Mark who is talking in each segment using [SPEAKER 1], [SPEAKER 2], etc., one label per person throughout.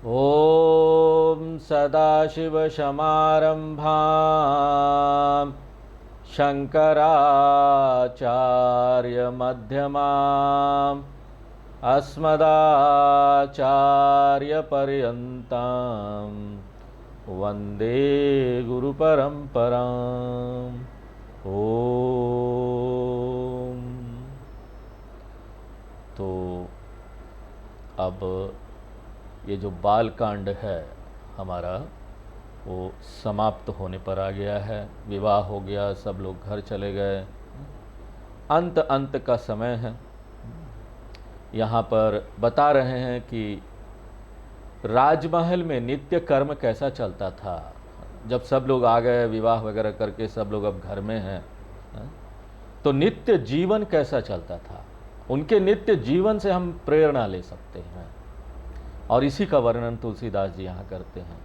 [SPEAKER 1] ॐ सदाशिवसमारम्भां शङ्कराचार्यमध्यमाम् अस्मदाचार्यपर्यन्तां वन्दे गुरुपरम्पराम्। ॐ। तो अब ये जो बालकांड है हमारा वो समाप्त होने पर आ गया है। विवाह हो गया, सब लोग घर चले गए, अंत का समय है। यहाँ पर बता रहे हैं कि राजमहल में नित्य कर्म कैसा चलता था। जब सब लोग आ गए विवाह वगैरह करके, सब लोग अब घर में हैं, तो नित्य जीवन कैसा चलता था, उनके नित्य जीवन से हम प्रेरणा ले सकते हैं। और इसी का वर्णन तुलसीदास जी यहाँ करते हैं।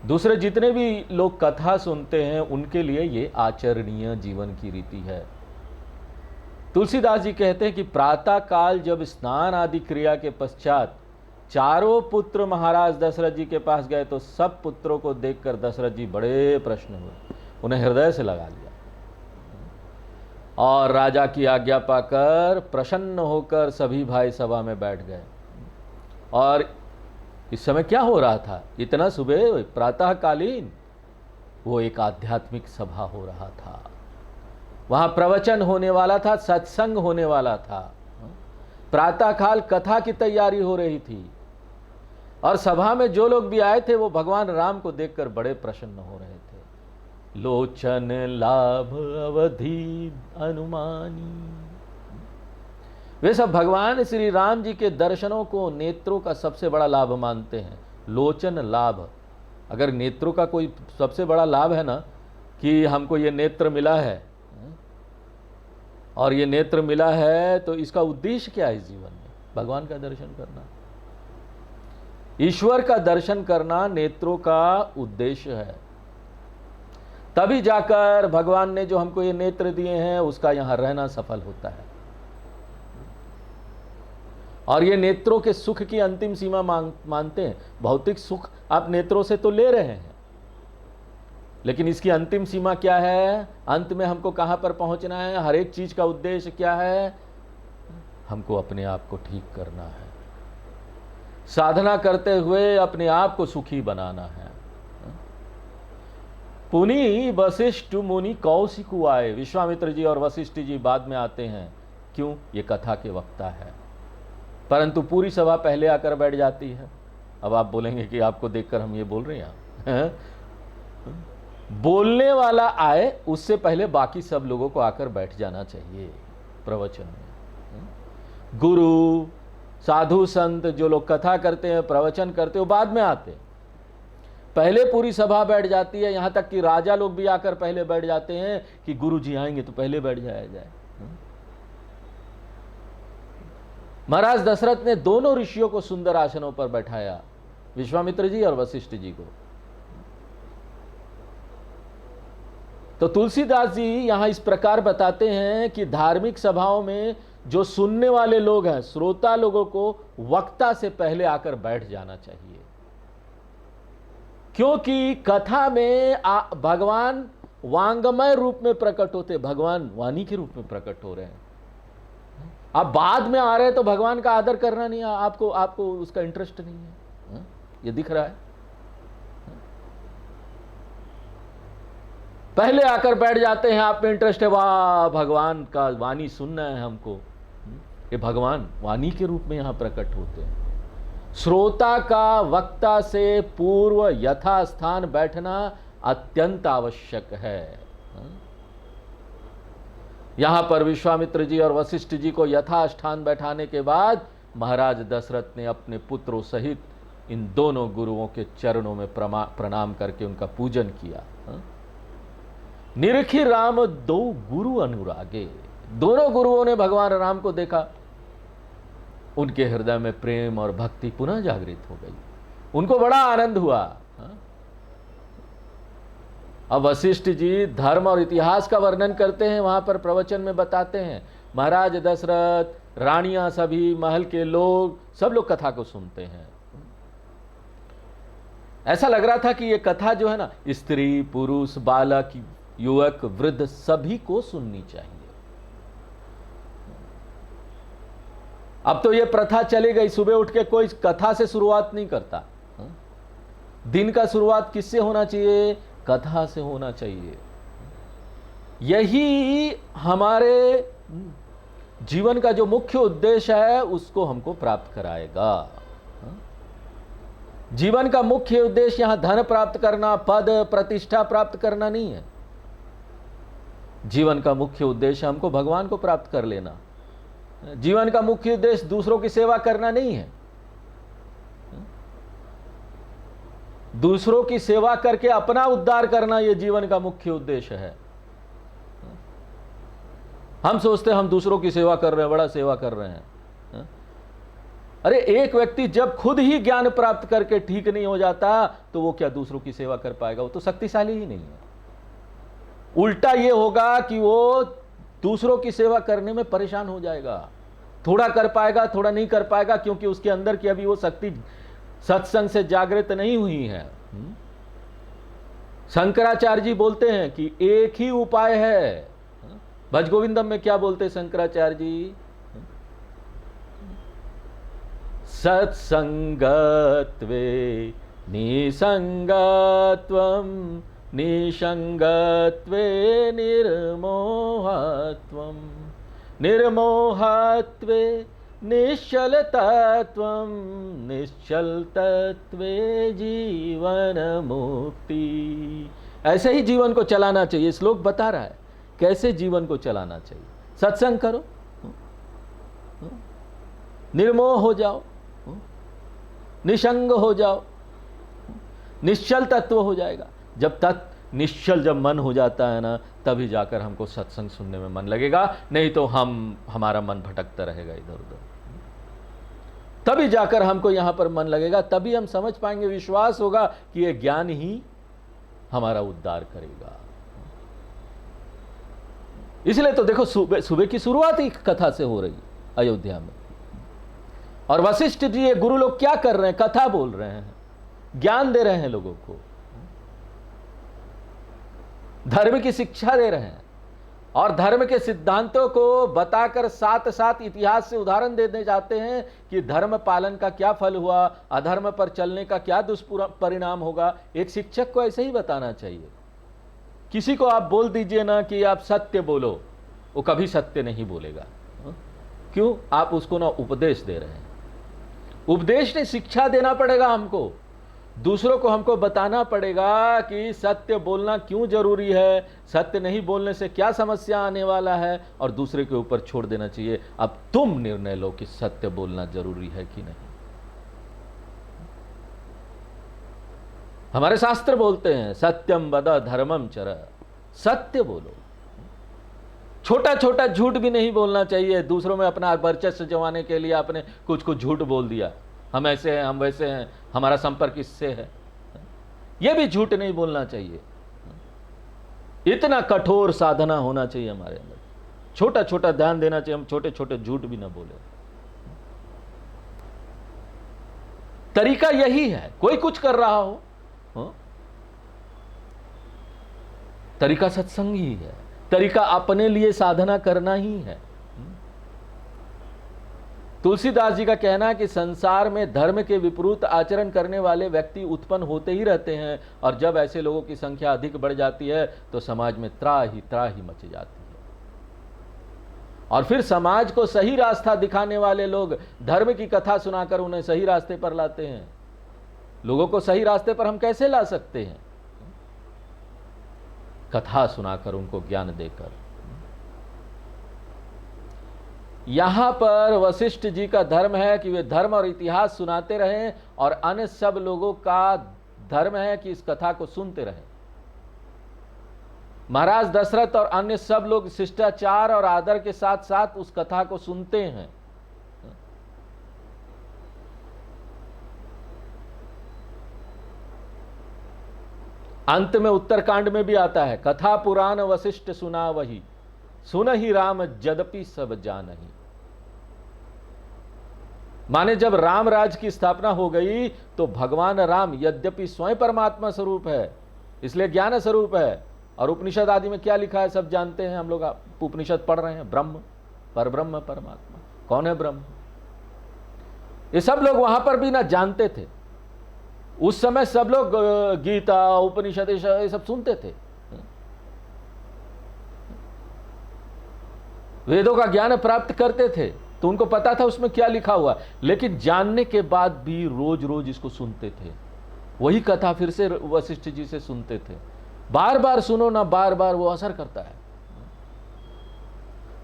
[SPEAKER 1] दूसरे जितने भी लोग कथा सुनते हैं उनके लिए ये आचरणीय जीवन की रीति है। तुलसीदास जी कहते हैं कि प्रातः काल जब स्नान आदि क्रिया के पश्चात चारों पुत्र महाराज दशरथ जी के पास गए तो सब पुत्रों को देखकर दशरथ जी बड़े प्रसन्न हुए, उन्हें हृदय से लगा लिया और राजा की आज्ञा पाकर प्रसन्न होकर सभी भाई सभा में बैठ गए। और इस समय क्या हो रहा था, इतना सुबह प्रातःकालीन वो एक आध्यात्मिक सभा हो रहा था, वहां प्रवचन होने वाला था, सत्संग होने वाला था, प्रातःकाल कथा की तैयारी हो रही थी और सभा में जो लोग भी आए थे वो भगवान राम को देखकर बड़े प्रसन्न हो रहे थे। लोचन लाभ अवधि अनुमानी, वे सब भगवान श्री राम जी के दर्शनों को नेत्रों का सबसे बड़ा लाभ मानते हैं। लोचन लाभ, अगर नेत्रों का कोई सबसे बड़ा लाभ है ना कि हमको ये नेत्र मिला है और ये नेत्र मिला है, तो इसका उद्देश्य क्या है इस जीवन में? भगवान का दर्शन करना, ईश्वर का दर्शन करना नेत्रों का उद्देश्य है। तभी जाकर भगवान ने जो हमको ये नेत्र दिए हैं उसका यहां रहना सफल होता है। और ये नेत्रों के सुख की अंतिम सीमा मानते हैं। भौतिक सुख आप नेत्रों से तो ले रहे हैं, लेकिन इसकी अंतिम सीमा क्या है? अंत में हमको कहां पर पहुंचना है? हर एक चीज का उद्देश्य क्या है? हमको अपने आप को ठीक करना है, साधना करते हुए अपने आप को सुखी बनाना है। पुनि वशिष्ठ मुनि कौशिक आए, विश्वामित्र जी और वशिष्ठ जी बाद में आते हैं। क्यों? ये कथा के वक्ता है, परंतु पूरी सभा पहले आकर बैठ जाती है। अब आप बोलेंगे कि आपको देखकर हम ये बोल रहे हैं। बोलने वाला आए उससे पहले बाकी सब लोगों को आकर बैठ जाना चाहिए प्रवचन में। गुरु साधु संत जो लोग कथा करते हैं, प्रवचन करते हैं, वो बाद में आते हैं। पहले पूरी सभा बैठ जाती है, यहां तक कि राजा लोग भी आकर पहले बैठ जाते हैं कि गुरु जी आएंगे तो पहले बैठ जाया जाए। महाराज दशरथ ने दोनों ऋषियों को सुंदर आसनों पर बैठाया, विश्वामित्र जी और वशिष्ठ जी को। तो तुलसीदास जी यहां इस प्रकार बताते हैं कि धार्मिक सभाओं में जो सुनने वाले लोग हैं, श्रोता लोगों को वक्ता से पहले आकर बैठ जाना चाहिए, क्योंकि कथा में भगवान वांगमय रूप में प्रकट होते, भगवान वाणी के रूप में प्रकट हो रहे हैं। आप बाद में आ रहे हैं तो भगवान का आदर करना नहीं है, आपको उसका इंटरेस्ट नहीं है, ये दिख रहा है। पहले आकर बैठ जाते हैं, आप में इंटरेस्ट है, वाह भगवान का वाणी सुनना है हमको। ये भगवान वाणी के रूप में यहां प्रकट होते हैं। श्रोता का वक्ता से पूर्व यथा स्थान बैठना अत्यंत आवश्यक है। यहां पर विश्वामित्र जी और वशिष्ठ जी को यथास्थान बैठाने के बाद महाराज दशरथ ने अपने पुत्रों सहित इन दोनों गुरुओं के चरणों में प्रणाम करके उनका पूजन किया। निरखी राम दो गुरु अनुरागे, दोनों गुरुओं ने भगवान राम को देखा, उनके हृदय में प्रेम और भक्ति पुनः जागृत हो गई, उनको बड़ा आनंद हुआ। अब वशिष्ठ जी धर्म और इतिहास का वर्णन करते हैं, वहां पर प्रवचन में बताते हैं महाराज दशरथ, रानियां, सभी महल के लोग, सब लोग कथा को सुनते हैं। ऐसा लग रहा था कि ये कथा जो है ना, स्त्री, पुरुष, बालक, युवक, वृद्ध सभी को सुननी चाहिए। अब तो ये प्रथा चली गई, सुबह उठ के कोई कथा से शुरुआत नहीं करता। दिन का शुरुआत किससे होना चाहिए? कथा से होना चाहिए। यही हमारे जीवन का जो मुख्य उद्देश्य है उसको हमको प्राप्त कराएगा। जीवन का मुख्य उद्देश्य यहां धन प्राप्त करना, पद प्रतिष्ठा प्राप्त करना नहीं है। जीवन का मुख्य उद्देश्य हमको भगवान को प्राप्त कर लेना। जीवन का मुख्य उद्देश्य दूसरों की सेवा करना नहीं है। दूसरों की सेवा करके अपना उद्धार करना यह जीवन का मुख्य उद्देश्य है। हम सोचते हैं हम दूसरों की सेवा कर रहे हैं, बड़ा सेवा कर रहे हैं। अरे एक व्यक्ति जब खुद ही ज्ञान प्राप्त करके ठीक नहीं हो जाता तो वो क्या दूसरों की सेवा कर पाएगा? वो तो शक्तिशाली ही नहीं है। उल्टा ये होगा कि वो दूसरों की सेवा करने में परेशान हो जाएगा। थोड़ा कर पाएगा, थोड़ा नहीं कर पाएगा, क्योंकि उसके अंदर की अभी वो शक्ति सत्संग से जागृत नहीं हुई है। शंकराचार्य जी बोलते हैं कि एक ही उपाय है। भज गोविंदम में क्या बोलते शंकराचार्य जी? सत्संगत्वे निसंगत्वम निसंगत्वे निर्मोहत्वम निर्मोहत्वे निश्चलतत्वम निश्चलतत्वे जीवन मुक्ति। ऐसे ही जीवन को चलाना चाहिए। श्लोक बता रहा है कैसे जीवन को चलाना चाहिए। सत्संग करो, निर्मोह हो जाओ, निसंग हो जाओ, निश्चल तत्व हो जाएगा। जब तक निश्चल जब मन हो जाता है ना, तभी जाकर हमको सत्संग सुनने में मन लगेगा, नहीं तो हमारा मन भटकता रहेगा इधर उधर। तभी जाकर हमको यहां पर मन लगेगा, तभी हम समझ पाएंगे, विश्वास होगा कि यह ज्ञान ही हमारा उद्धार करेगा। इसलिए तो देखो सुबह की शुरुआत ही कथा से हो रही अयोध्या में। और वशिष्ठ जी ये गुरु लोग क्या कर रहे हैं? कथा बोल रहे हैं, ज्ञान दे रहे हैं लोगों को, धर्म की शिक्षा दे रहे हैं और धर्म के सिद्धांतों को बताकर साथ साथ इतिहास से उदाहरण देने जाते हैं कि धर्म पालन का क्या फल हुआ, अधर्म पर चलने का क्या दुष्परिणाम होगा। एक शिक्षक को ऐसे ही बताना चाहिए। किसी को आप बोल दीजिए ना कि आप सत्य बोलो, वो कभी सत्य नहीं बोलेगा। क्यों? आप उसको ना उपदेश दे रहे हैं। उपदेश नहीं, शिक्षा देना पड़ेगा हमको। दूसरों को हमको बताना पड़ेगा कि सत्य बोलना क्यों जरूरी है, सत्य नहीं बोलने से क्या समस्या आने वाला है, और दूसरे के ऊपर छोड़ देना चाहिए। अब तुम निर्णय लो कि सत्य बोलना जरूरी है कि नहीं। हमारे शास्त्र बोलते हैं सत्यम वद धर्मम चर, सत्य बोलो। छोटा छोटा झूठ भी नहीं बोलना चाहिए। दूसरों में अपना वर्चस्व जमाने के लिए आपने कुछ कुछ झूठ बोल दिया, हम ऐसे हैं, हम वैसे हैं, हमारा संपर्क इससे है, यह भी झूठ नहीं बोलना चाहिए। इतना कठोर साधना होना चाहिए हमारे अंदर, छोटा छोटा ध्यान देना चाहिए, हम छोटे छोटे झूठ भी ना बोले। तरीका यही है। कोई कुछ कर रहा हो, तरीका सत्संग ही है, तरीका अपने लिए साधना करना ही है। तुलसीदास जी का कहना है कि संसार में धर्म के विपरीत आचरण करने वाले व्यक्ति उत्पन्न होते ही रहते हैं, और जब ऐसे लोगों की संख्या अधिक बढ़ जाती है तो समाज में त्राही मच जाती है। और फिर समाज को सही रास्ता दिखाने वाले लोग धर्म की कथा सुनाकर उन्हें सही रास्ते पर लाते हैं। लोगों को सही रास्ते पर हम कैसे ला सकते हैं? कथा सुनाकर, उनको ज्ञान देकर। यहां पर वशिष्ठ जी का धर्म है कि वे धर्म और इतिहास सुनाते रहें, और अन्य सब लोगों का धर्म है कि इस कथा को सुनते रहें। महाराज दशरथ और अन्य सब लोग शिष्टाचार और आदर के साथ साथ उस कथा को सुनते हैं। अंत में उत्तरकांड में भी आता है, कथा पुराण वशिष्ठ सुना वही, सुन ही राम यद्यपि सब जानहि। माने जब राम राज की स्थापना हो गई तो भगवान राम यद्यपि स्वयं परमात्मा स्वरूप है, इसलिए ज्ञान स्वरूप है। और उपनिषद आदि में क्या लिखा है सब जानते हैं हम लोग, उपनिषद पढ़ रहे हैं, ब्रह्म, परब्रह्म, परमात्मा। कौन है ब्रह्म? ये सब लोग वहां पर भी ना जानते थे। उस समय सब लोग गीता, उपनिषद ये सब सुनते थे, वेदों का ज्ञान प्राप्त करते थे, तो उनको पता था उसमें क्या लिखा हुआ। लेकिन जानने के बाद भी रोज रोज इसको सुनते थे। वही कथा फिर से वशिष्ठ जी से सुनते थे। बार बार सुनो ना, बार बार वो असर करता है।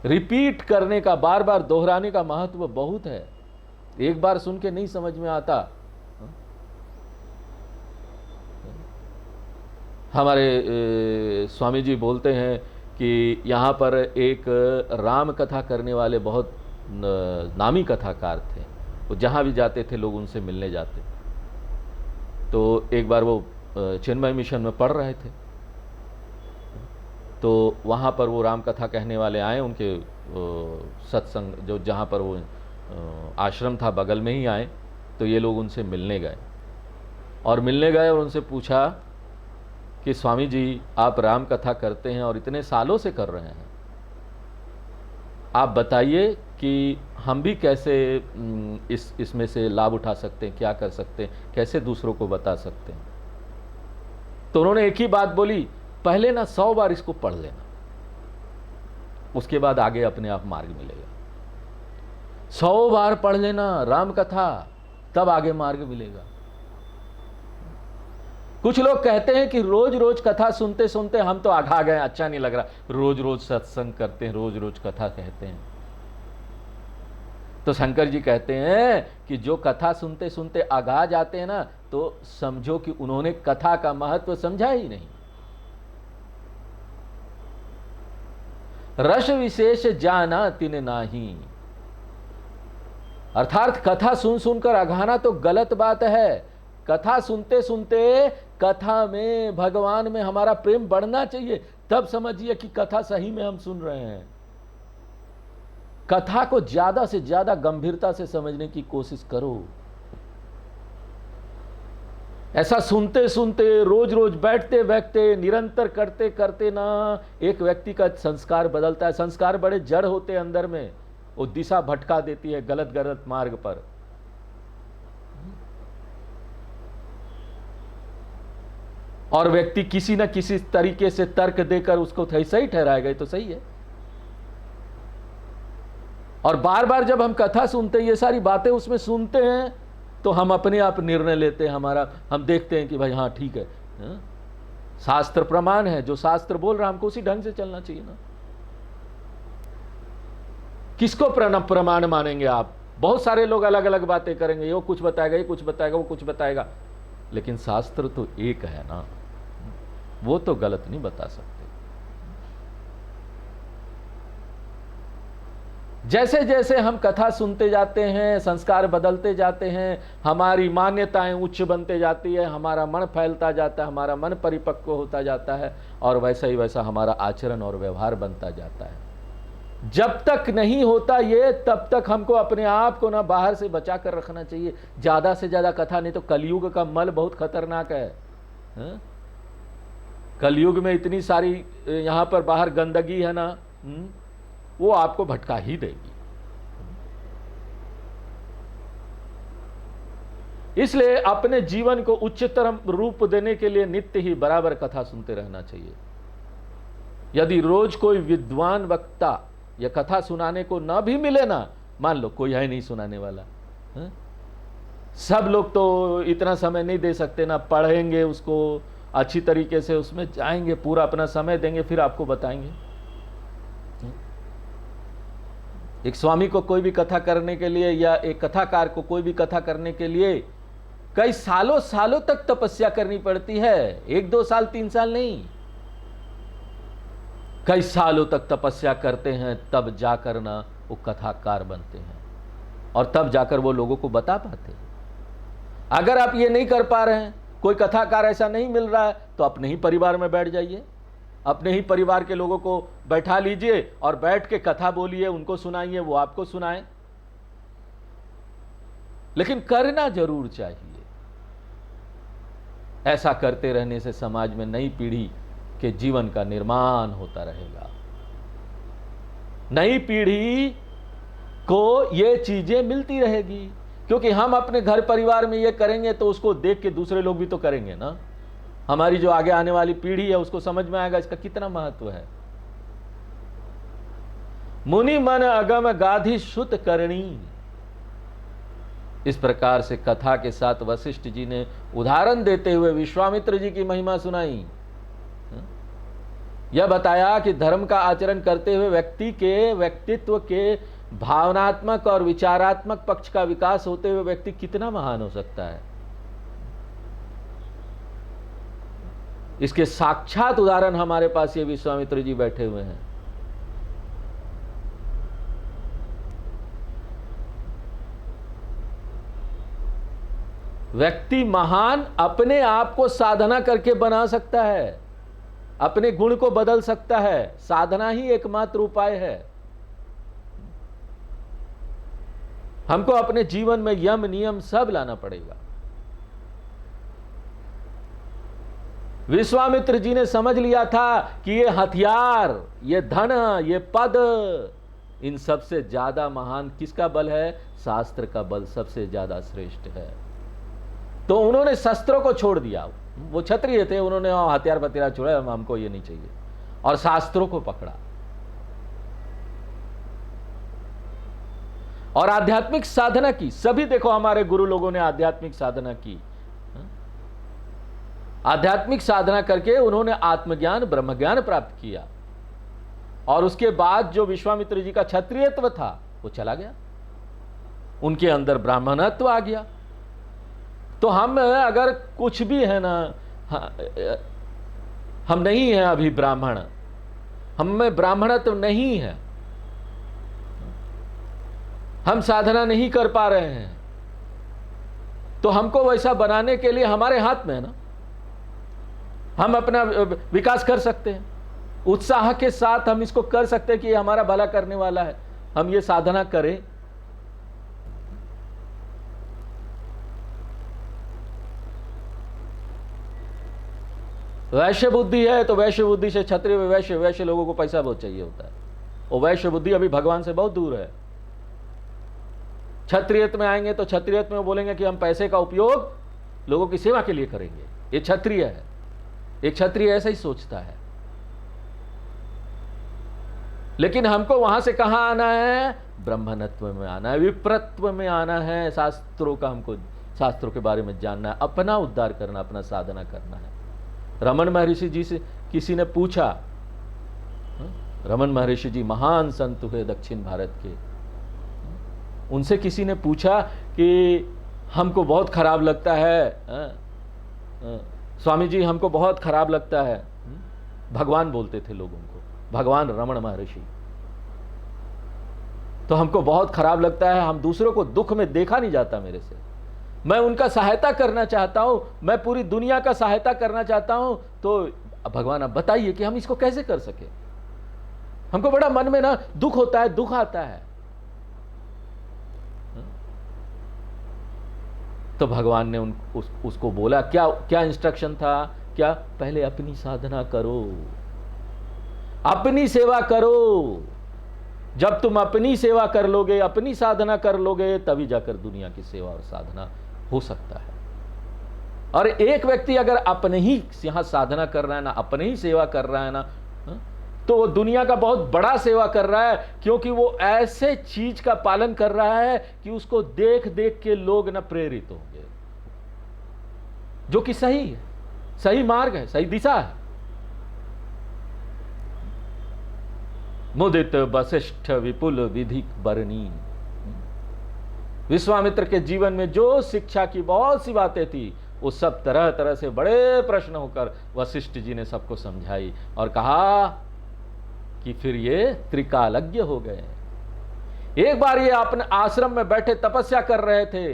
[SPEAKER 1] रिपीट करने का, बार बार दोहराने का महत्व बहुत है। एक बार सुन के नहीं समझ में आता। हमारे स्वामी जी बोलते हैं कि यहाँ पर एक राम कथा करने वाले बहुत नामी कथाकार थे। वो जहाँ भी जाते थे लोग उनसे मिलने जाते। तो एक बार वो चिन्मय मिशन में पढ़ रहे थे, तो वहाँ पर वो राम कथा कहने वाले आए। उनके सत्संग जो जहाँ पर वो आश्रम था बगल में ही आए। तो ये लोग उनसे मिलने गए और उनसे पूछा कि स्वामी जी आप राम कथा करते हैं और इतने सालों से कर रहे हैं, आप बताइए कि हम भी कैसे इसमें से लाभ उठा सकते हैं, क्या कर सकते हैं, कैसे दूसरों को बता सकते हैं। तो उन्होंने एक ही बात बोली, पहले ना 100 बार इसको पढ़ लेना, उसके बाद आगे अपने आप मार्ग मिलेगा। 100 बार पढ़ लेना राम कथा, तब आगे मार्ग मिलेगा। कुछ लोग कहते हैं कि रोज रोज कथा सुनते सुनते हम तो आघा गए, अच्छा नहीं लग रहा, रोज रोज सत्संग करते हैं, रोज रोज कथा कहते हैं। तो शंकर जी कहते हैं कि जो कथा सुनते सुनते आघा जाते हैं ना, तो समझो कि उन्होंने कथा का महत्व समझा ही नहीं। रस विशेष जाना तिन नाही, अर्थात कथा सुन सुनकर अघाना तो गलत बात है। कथा सुनते सुनते कथा में, भगवान में हमारा प्रेम बढ़ना चाहिए, तब समझिए कि कथा सही में हम सुन रहे हैं। कथा को ज्यादा से ज्यादा गंभीरता से समझने की कोशिश करो। ऐसा सुनते सुनते, रोज रोज बैठते बैठते, निरंतर करते करते ना एक व्यक्ति का संस्कार बदलता है। संस्कार बड़े जड़ होते हैं अंदर में, वो दिशा भटका देती है गलत गलत मार्ग पर। और व्यक्ति किसी न किसी तरीके से तर्क देकर उसको सही ठहराएगा, तो सही है। और बार बार जब हम कथा सुनते हैं, ये सारी बातें उसमें सुनते हैं, तो हम अपने आप निर्णय लेते हैं। हम देखते हैं कि भाई हाँ ठीक है, शास्त्र प्रमाण है, जो शास्त्र बोल रहा है हमको उसी ढंग से चलना चाहिए ना। किसको प्रमाण मानेंगे आप? बहुत सारे लोग अलग अलग बातें करेंगे, ये कुछ बताएगा, ये कुछ बताएगा, वो कुछ बताएगा, लेकिन शास्त्र तो एक है ना, वो तो गलत नहीं बता सकते। जैसे जैसे हम कथा सुनते जाते हैं, संस्कार बदलते जाते हैं, हमारी मान्यताएं उच्च बनते जाती है, हमारा मन फैलता जाता है, हमारा मन परिपक्व होता जाता है, और वैसा ही वैसा हमारा आचरण और व्यवहार बनता जाता है। जब तक नहीं होता ये, तब तक हमको अपने आप को ना बाहर से बचा कर रखना चाहिए। ज्यादा से ज्यादा कथा, नहीं तो कलयुग का मल बहुत खतरनाक है। कलयुग में इतनी सारी यहां पर बाहर गंदगी है ना, वो आपको भटका ही देगी। इसलिए अपने जीवन को उच्चतर रूप देने के लिए नित्य ही बराबर कथा सुनते रहना चाहिए। यदि रोज कोई विद्वान वक्ता या कथा सुनाने को ना भी मिले ना, मान लो कोई है नहीं सुनाने वाला, सब लोग तो इतना समय नहीं दे सकते ना, पढ़ेंगे उसको अच्छी तरीके से, उसमें जाएंगे, पूरा अपना समय देंगे, फिर आपको बताएंगे। एक स्वामी को कोई भी कथा करने के लिए, या एक कथाकार को कोई भी कथा करने के लिए कई सालों सालों तक तपस्या करनी पड़ती है। 1 2 साल 3 साल नहीं, कई सालों तक तपस्या करते हैं, तब जाकर ना वो कथाकार बनते हैं, और तब जाकर वो लोगों को बता पाते हैं। अगर आप ये नहीं कर पा रहे हैं, कोई कथाकार ऐसा नहीं मिल रहा है, तो अपने ही परिवार में बैठ जाइए, अपने ही परिवार के लोगों को बैठा लीजिए और बैठ के कथा बोलिए, उनको सुनाइए, वो आपको सुनाएं। लेकिन करना जरूर चाहिए। ऐसा करते रहने से समाज में नई पीढ़ी के जीवन का निर्माण होता रहेगा। नई पीढ़ी को ये चीजें मिलती रहेगी, क्योंकि हम अपने घर परिवार में ये करेंगे तो उसको देख के दूसरे लोग भी तो करेंगे ना। हमारी जो आगे आने वाली पीढ़ी है उसको समझ में आएगा इसका कितना महत्व है। मुनि मन अगम गाधी शुत करणी, इस प्रकार से कथा के साथ वशिष्ठ जी ने उदाहरण देते हुए विश्वामित्र जी की महिमा सुनाई। यह बताया कि धर्म का आचरण करते हुए व्यक्ति के व्यक्तित्व के भावनात्मक और विचारात्मक पक्ष का विकास होते हुए व्यक्ति कितना महान हो सकता है। इसके साक्षात उदाहरण हमारे पास ये विश्वामित्र जी बैठे हुए हैं। व्यक्ति महान अपने आप को साधना करके बना सकता है, अपने गुण को बदल सकता है। साधना ही एकमात्र उपाय है। हमको अपने जीवन में यम नियम सब लाना पड़ेगा। विश्वामित्र जी ने समझ लिया था कि ये हथियार, ये धन, ये पद, इन सबसे ज्यादा महान किसका बल है? शास्त्र का बल सबसे ज्यादा श्रेष्ठ है। तो उन्होंने शस्त्रों को छोड़ दिया। वो क्षत्रिय थे, उन्होंने हथियार बतियार छोड़ा, हमको ये नहीं चाहिए, और शास्त्रों को पकड़ा और आध्यात्मिक साधना की। सभी देखो हमारे गुरु लोगों ने आध्यात्मिक साधना की। आध्यात्मिक साधना करके उन्होंने आत्मज्ञान, ब्रह्मज्ञान प्राप्त किया, और उसके बाद जो विश्वामित्र जी का क्षत्रियत्व था वो चला गया, उनके अंदर ब्राह्मणत्व आ गया। तो हम अगर कुछ भी है ना, हम नहीं हैं अभी ब्राह्मण, हम में ब्राह्मणत्व नहीं है, हम साधना नहीं कर पा रहे हैं, तो हमको वैसा बनाने के लिए हमारे हाथ में है ना। हम अपना विकास कर सकते हैं, उत्साह के साथ हम इसको कर सकते हैं कि ये हमारा भला करने वाला है, हम ये साधना करें। वैश्य बुद्धि है तो वैश्य बुद्धि से क्षत्रिय वैश्य लोगों को पैसा बहुत चाहिए होता है, और वैश्य बुद्धि अभी भगवान से बहुत दूर है। क्षत्रियत में आएंगे तो क्षत्रियत में वो बोलेंगे कि हम पैसे का उपयोग लोगों की सेवा के लिए करेंगे, ये क्षत्रिय है। एक क्षत्रिय ऐसा ही सोचता है। लेकिन हमको वहां से कहां आना है? ब्रह्मणत्व में आना है, विप्रत्व में आना है। शास्त्रों का हमको, शास्त्रों के बारे में जानना है, अपना उद्धार करना, अपना साधना करना है। रमन महर्षि जी से किसी ने पूछा, रमन महर्षि जी महान संत हुए दक्षिण भारत के, उनसे किसी ने पूछा कि हमको बहुत खराब लगता है, स्वामी जी हमको बहुत खराब लगता है। भगवान बोलते थे लोगों को, भगवान रमन महर्षि, तो हमको बहुत खराब लगता है, हम दूसरों को दुख में देखा नहीं जाता मेरे से, मैं उनका सहायता करना चाहता हूं, मैं पूरी दुनिया का सहायता करना चाहता हूं। तो भगवान आप बताइए कि हम इसको कैसे कर सके। हमको बड़ा मन में ना दुख होता है, दुख आता है। तो भगवान ने उसको बोला, क्या इंस्ट्रक्शन था? क्या? पहले अपनी साधना करो, अपनी सेवा करो। जब तुम अपनी सेवा कर लोगे, अपनी साधना कर लोगे, तभी जाकर दुनिया की सेवा और साधना हो सकता है। और एक व्यक्ति अगर अपने ही यहां साधना कर रहा है ना, अपने ही सेवा कर रहा है ना, तो वो दुनिया का बहुत बड़ा सेवा कर रहा है, क्योंकि वो ऐसे चीज का पालन कर रहा है कि उसको देख देख के लोग ना प्रेरित होंगे, जो कि सही है, सही मार्ग है, सही दिशा है। मुदित वशिष्ठ विपुल विधि बरनी। विश्वामित्र के जीवन में जो शिक्षा की बहुत सी बातें थी, वो सब तरह तरह से बड़े प्रश्न होकर वशिष्ठ जी ने सबको समझाई, और कहा कि फिर ये त्रिकालज्ञ हो गए। एक बार ये अपने आश्रम में बैठे तपस्या कर रहे थे,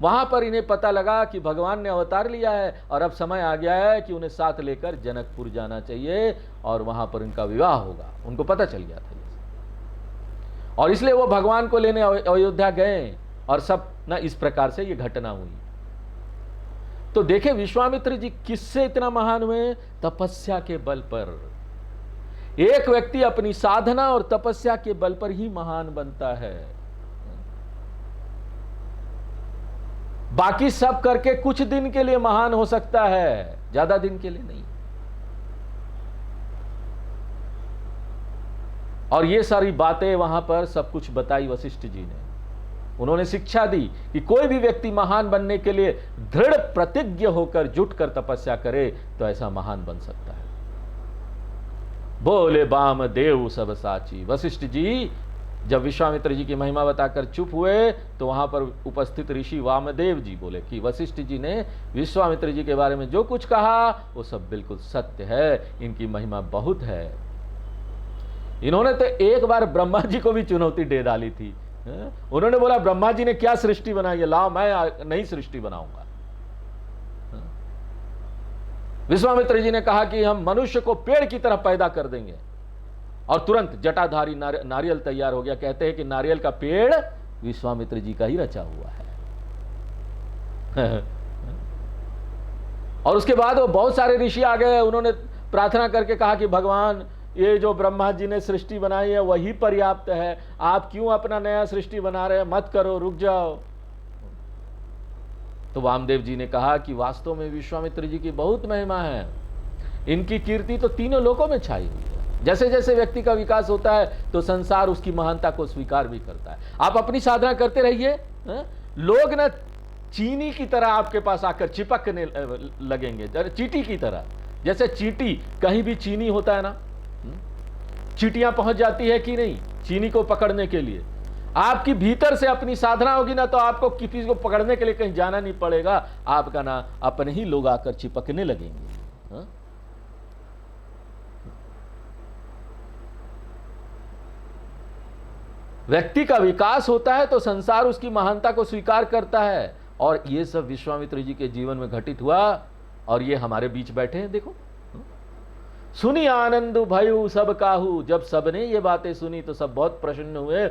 [SPEAKER 1] वहां पर इन्हें पता लगा कि भगवान ने अवतार लिया है, और अब समय आ गया है कि उन्हें साथ लेकर जनकपुर जाना चाहिए, और वहां पर इनका विवाह होगा। उनको पता चल गया था, और इसलिए वो भगवान को लेने अयोध्या गए, और सब ना इस प्रकार से ये घटना हुई। तो देखे विश्वामित्र जी किससे इतना महान हुए? तपस्या के बल पर। एक व्यक्ति अपनी साधना और तपस्या के बल पर ही महान बनता है। बाकी सब करके कुछ दिन के लिए महान हो सकता है, ज्यादा दिन के लिए नहीं। और ये सारी बातें वहां पर सब कुछ बताई वशिष्ठ जी ने। उन्होंने शिक्षा दी कि कोई भी व्यक्ति महान बनने के लिए दृढ़ प्रतिज्ञ होकर जुटकर तपस्या करे तो ऐसा महान बन सकता है। बोले बाम देव सब साची। वशिष्ठ जी जब विश्वामित्र जी की महिमा बताकर चुप हुए तो वहां पर उपस्थित ऋषि वामदेव जी बोले कि वशिष्ठ जी ने विश्वामित्र जी के बारे में जो कुछ कहा वो सब बिल्कुल सत्य है, इनकी महिमा बहुत है। इन्होंने तो एक बार ब्रह्मा जी को भी चुनौती दे डाली थी। उन्होंने बोला ब्रह्मा जी ने क्या सृष्टि बनाई है, लाओ मैं नई सृष्टि बनाऊंगा। विश्वामित्र जी ने कहा कि हम मनुष्य को पेड़ की तरह पैदा कर देंगे, और तुरंत जटाधारी नारियल तैयार हो गया। कहते हैं कि नारियल का पेड़ विश्वामित्र जी का ही रचा हुआ है। और उसके बाद वो बहुत सारे ऋषि आ गए, उन्होंने प्रार्थना करके कहा कि भगवान ये जो ब्रह्मा जी ने सृष्टि बनाई है वही पर्याप्त है, आप क्यों अपना नया सृष्टि बना रहे हैं, मत करो, रुक जाओ। तो वामदेव जी ने कहा कि वास्तव में विश्वामित्र जी की बहुत महिमा है, इनकी कीर्ति तो तीनों लोकों में छाई हुई है। जैसे जैसे व्यक्ति का विकास होता है तो संसार उसकी महानता को स्वीकार भी करता है। आप अपनी साधना करते रहिए, लोग ना चीनी की तरह आपके पास आकर चिपकने लगेंगे, चींटी की तरह। जैसे चींटी, कहीं भी चीनी होता है ना, चींटियां पहुंच जाती है कि नहीं चीनी को पकड़ने के लिए। आपकी भीतर से अपनी साधना होगी ना तो आपको किसी को पकड़ने के लिए कहीं जाना नहीं पड़ेगा, आपका ना अपने ही लोग आकर चिपकने लगेंगे। हा? व्यक्ति का विकास होता है तो संसार उसकी महानता को स्वीकार करता है, और ये सब विश्वामित्र जी के जीवन में घटित हुआ, और ये हमारे बीच बैठे हैं। देखो, सुनी आनंद भयु सब काहू। जब सबने ये बातें सुनी तो सब बहुत प्रसन्न हुए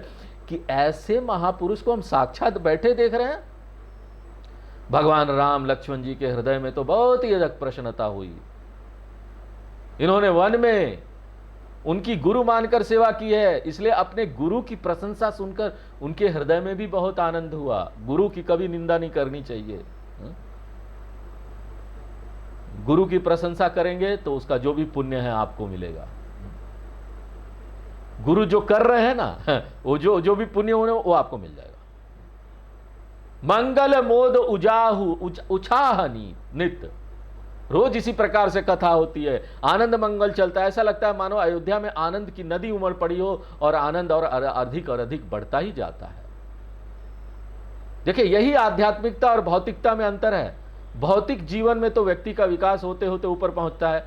[SPEAKER 1] कि ऐसे महापुरुष को हम साक्षात बैठे देख रहे हैं। भगवान राम लक्ष्मण जी के हृदय में तो बहुत ही अधिक प्रसन्नता हुई। इन्होंने वन में उनकी गुरु मानकर सेवा की है, इसलिए अपने गुरु की प्रशंसा सुनकर उनके हृदय में भी बहुत आनंद हुआ। गुरु की कभी निंदा नहीं करनी चाहिए। गुरु की प्रशंसा करेंगे तो उसका जो भी पुण्य है आपको मिलेगा। गुरु जो कर रहे हैं ना, वो जो भी पुण्य होने वो आपको मिल जाएगा। मंगल मोद उजाहु उछाहनी नित्य। रोज इसी प्रकार से कथा होती है, आनंद मंगल चलता है। ऐसा लगता है मानो अयोध्या में आनंद की नदी उमड़ पड़ी हो, और आनंद और अधिक बढ़ता ही जाता है। देखिए, यही आध्यात्मिकता और भौतिकता में अंतर है। भौतिक जीवन में तो व्यक्ति का विकास होते होते ऊपर पहुंचता है,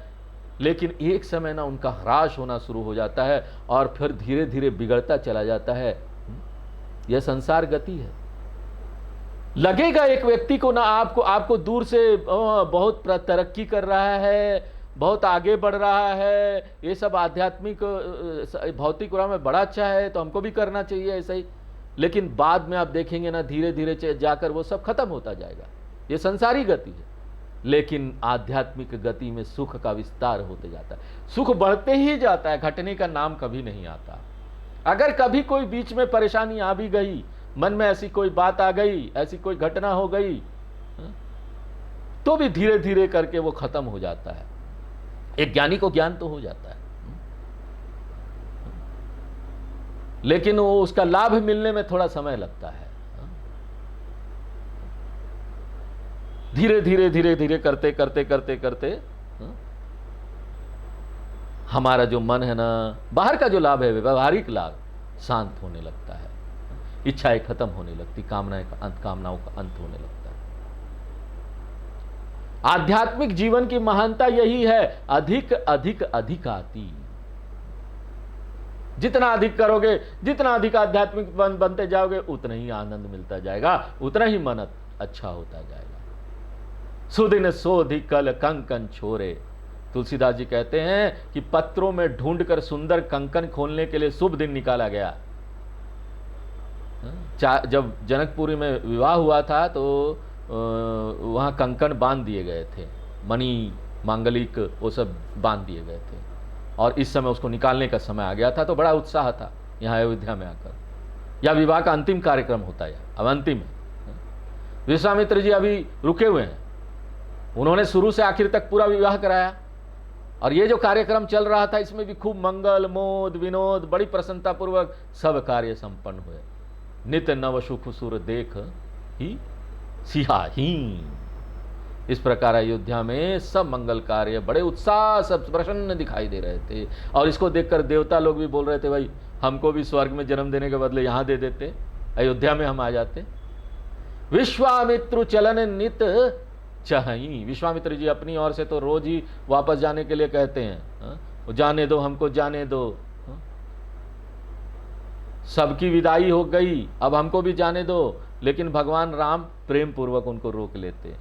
[SPEAKER 1] लेकिन एक समय ना उनका ह्रास होना शुरू हो जाता है और फिर धीरे धीरे बिगड़ता चला जाता है। यह संसार गति है। लगेगा एक व्यक्ति को ना आपको दूर से बहुत तरक्की कर रहा है, बहुत आगे बढ़ रहा है, ये सब आध्यात्मिक भौतिक में बड़ा अच्छा है तो हमको भी करना चाहिए ऐसा ही। लेकिन बाद में आप देखेंगे ना धीरे धीरे जाकर वो सब खत्म होता जाएगा। ये संसारी गति है। लेकिन आध्यात्मिक गति में सुख का विस्तार होते जाता है, सुख बढ़ते ही जाता है, घटने का नाम कभी नहीं आता। अगर कभी कोई बीच में परेशानी आ भी गई, मन में ऐसी कोई बात आ गई, ऐसी कोई घटना हो गई, तो भी धीरे धीरे करके वो खत्म हो जाता है। एक ज्ञानी को ज्ञान तो हो जाता है, लेकिन वो उसका लाभ मिलने में थोड़ा समय लगता है। धीरे धीरे धीरे धीरे करते करते करते करते हमारा जो मन है ना, बाहर का जो लाभ है, व्यवहारिक लाभ शांत होने लगता है, इच्छाएं खत्म होने लगती, कामनाओं का अंत होने लगता है। आध्यात्मिक जीवन की महानता यही है, अधिक अधिक अधिक आती। जितना अधिक करोगे, जितना अधिक आध्यात्मिक बनते जाओगे, उतना ही आनंद मिलता जाएगा, उतना ही मन अच्छा होता जाएगा। सुदिन सोधि कल कंकन छोरे। तुलसीदास जी कहते हैं कि पत्रों में ढूंढकर सुंदर कंकन खोलने के लिए शुभ दिन निकाला गया। जब जनकपुरी में विवाह हुआ था तो वहाँ कंकण बांध दिए गए थे, मणि मांगलिक वो सब बांध दिए गए थे, और इस समय उसको निकालने का समय आ गया था। तो बड़ा उत्साह था यहाँ अयोध्या में आकर। या विवाह का अंतिम कार्यक्रम होता है, अब अंतिम है। विश्वामित्र जी अभी रुके हुए हैं, उन्होंने शुरू से आखिर तक पूरा विवाह कराया, और ये जो कार्यक्रम चल रहा था इसमें भी खूब मंगल मोद विनोद बड़ी प्रसन्नता पूर्वक सब कार्य संपन्न हुए। नित नव सुख सुर देख ही सिहाहीन। इस प्रकार अयोध्या में सब मंगल कार्य बड़े उत्साह सब प्रसन्न दिखाई दे रहे थे, और इसको देखकर देवता लोग भी बोल रहे थे, भाई हमको भी स्वर्ग में जन्म देने के बदले यहाँ दे देते, अयोध्या में हम आ जाते। विश्वामित्र चलन नित चाही। विश्वामित्र जी अपनी ओर से तो रोज ही वापस जाने के लिए कहते हैं, जाने दो हमको जाने दो, सबकी विदाई हो गई अब हमको भी जाने दो। लेकिन भगवान राम प्रेम पूर्वक उनको रोक लेते।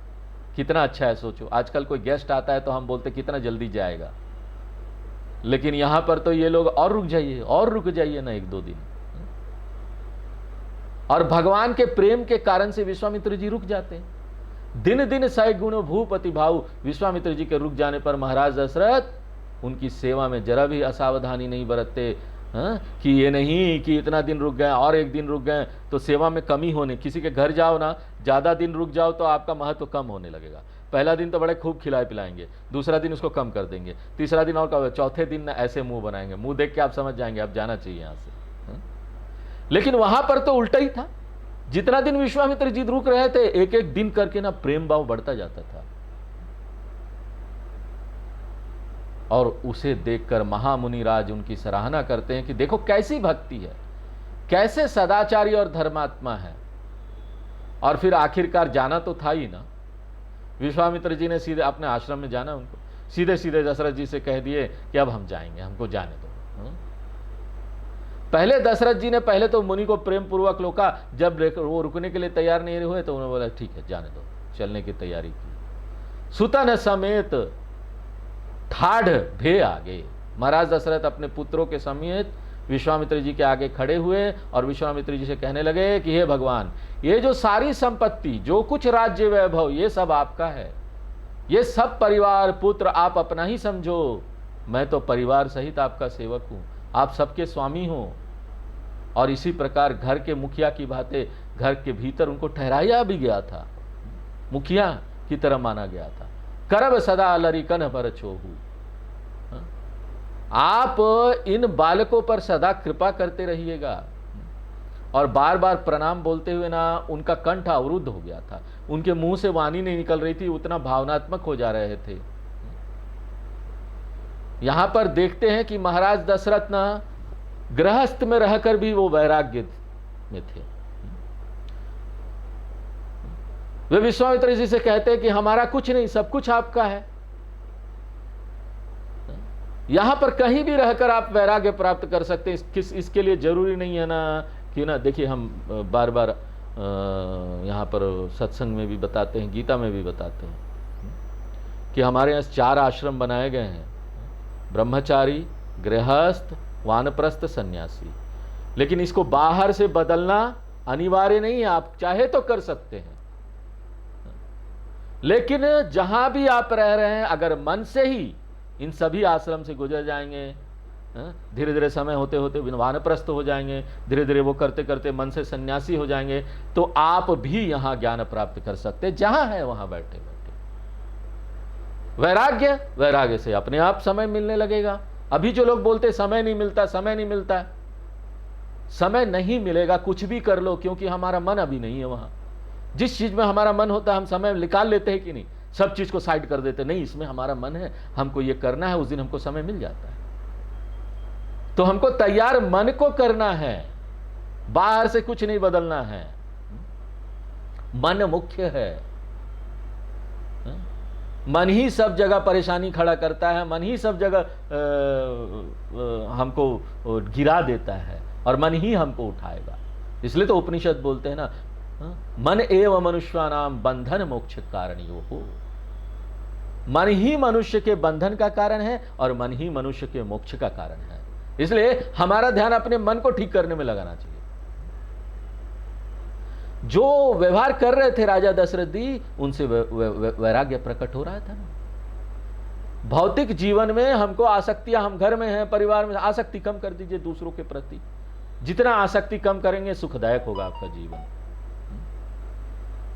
[SPEAKER 1] कितना अच्छा है, सोचो आजकल कोई गेस्ट आता है तो हम बोलते कितना जल्दी जाएगा, लेकिन यहां पर तो ये लोग और रुक जाइए ना 1-2 दिन। और भगवान के प्रेम के कारण से विश्वामित्र जी रुक जाते हैं। दिन दिन सय गुण भूपति भाऊ। विश्वामित्र जी के रुक जाने पर महाराज दशरथ उनकी सेवा में जरा भी असावधानी नहीं बरतते। कि ये नहीं कि इतना दिन रुक गए और 1 दिन रुक गए तो सेवा में कमी होने। किसी के घर जाओ ना, ज़्यादा दिन रुक जाओ तो आपका महत्व कम होने लगेगा। पहला दिन तो बड़े खूब खिलाए पिलाएंगे, दूसरा दिन उसको कम कर देंगे, तीसरा दिन और चौथे दिन ना ऐसे मुंह बनाएंगे, मुंह देख के आप समझ जाएंगे अब जाना चाहिए यहाँ से। लेकिन वहां पर तो उल्टा ही था। जितना दिन विश्वामित्र जी रुक रहे थे, 1-1 दिन करके ना प्रेम भाव बढ़ता जाता था। और उसे देखकर महामुनिराज उनकी सराहना करते हैं कि देखो कैसी भक्ति है, कैसे सदाचारी और धर्मात्मा है। और फिर आखिरकार जाना तो था ही ना। विश्वामित्र जी ने सीधे अपने आश्रम में जाना, उनको सीधे सीधे दशरथ जी से कह दिए कि अब हम जाएंगे, हमको जाने दो। पहले दशरथ जी ने पहले तो मुनि को प्रेम पूर्वक रोका, जब वो रुकने के लिए तैयार नहीं हुए तो उन्होंने बोला ठीक है जाने दो, चलने की तैयारी की। सुतन समेत ठाढ़ भे आगे। महाराज दशरथ अपने पुत्रों के समेत विश्वामित्र जी के आगे खड़े हुए और विश्वामित्र जी से कहने लगे कि हे भगवान, ये जो सारी संपत्ति, जो कुछ राज्य वैभव, ये सब आपका है। ये सब परिवार पुत्र आप अपना ही समझो। मैं तो परिवार सहित आपका सेवक हूं, आप सबके स्वामी हो। और इसी प्रकार घर के मुखिया की बातें घर के भीतर उनको ठहराया भी गया था, मुखिया की तरह माना गया था। करब सदा लरिकन पर छोहू। आप इन बालकों पर सदा कृपा करते रहिएगा। और बार बार प्रणाम बोलते हुए ना उनका कंठ अवरुद्ध हो गया था, उनके मुंह से वाणी नहीं निकल रही थी, उतना भावनात्मक हो जा रहे थे। यहां पर देखते हैं कि महाराज दशरथ ना गृहस्थ में रहकर भी वो वैराग्य में थे। वे विश्वामित्र जी से कहते हैं कि हमारा कुछ नहीं, सब कुछ आपका है। यहां पर कहीं भी रहकर आप वैराग्य प्राप्त कर सकते हैं। इसके लिए जरूरी नहीं है ना कि ना, देखिए हम बार बार यहां पर सत्संग में भी बताते हैं, गीता में भी बताते हैं कि हमारे यहाँ 4 आश्रम बनाए गए हैं, ब्रह्मचारी, गृहस्थ, वानप्रस्थ, सन्यासी। लेकिन इसको बाहर से बदलना अनिवार्य नहीं है, आप चाहे तो कर सकते हैं। लेकिन जहां भी आप रह रहे हैं, अगर मन से ही इन सभी आश्रम से गुजर जाएंगे, धीरे धीरे समय होते होते वानप्रस्थ हो जाएंगे, धीरे धीरे वो करते करते मन से सन्यासी हो जाएंगे, तो आप भी यहां ज्ञान प्राप्त कर सकते हैं, जहां है वहां बैठे बैठे। वैराग्य से अपने आप समय मिलने लगेगा। अभी जो लोग बोलते समय नहीं मिलता, समय नहीं मिलता, समय नहीं मिलेगा, कुछ भी कर लो, क्योंकि हमारा मन अभी नहीं है वहां। जिस चीज में हमारा मन होता है हम समय निकाल लेते हैं कि नहीं, सब चीज को साइड कर देते, नहीं इसमें हमारा मन है, हमको ये करना है, उस दिन हमको समय मिल जाता है। तो हमको तैयार मन को करना है, बाहर से कुछ नहीं बदलना है। मन मुख्य है। मन ही सब जगह परेशानी खड़ा करता है, मन ही सब जगह हमको गिरा देता है, और मन ही हमको उठाएगा। इसलिए तो उपनिषद बोलते हैं ना, मन एव मनुष्यानाम बंधन मोक्ष कारणियो हो। मन ही मनुष्य के बंधन का कारण है और मन ही मनुष्य के मोक्ष का कारण है। इसलिए हमारा ध्यान अपने मन को ठीक करने में लगाना चाहिए। जो व्यवहार कर रहे थे राजा दशरथ जी, उनसे वैराग्य प्रकट हो रहा था ना। भौतिक जीवन में हमको आसक्तियां, हम घर में हैं, परिवार में, आसक्ति कम कर दीजिए दूसरों के प्रति। जितना आसक्ति कम करेंगे सुखदायक होगा आपका जीवन।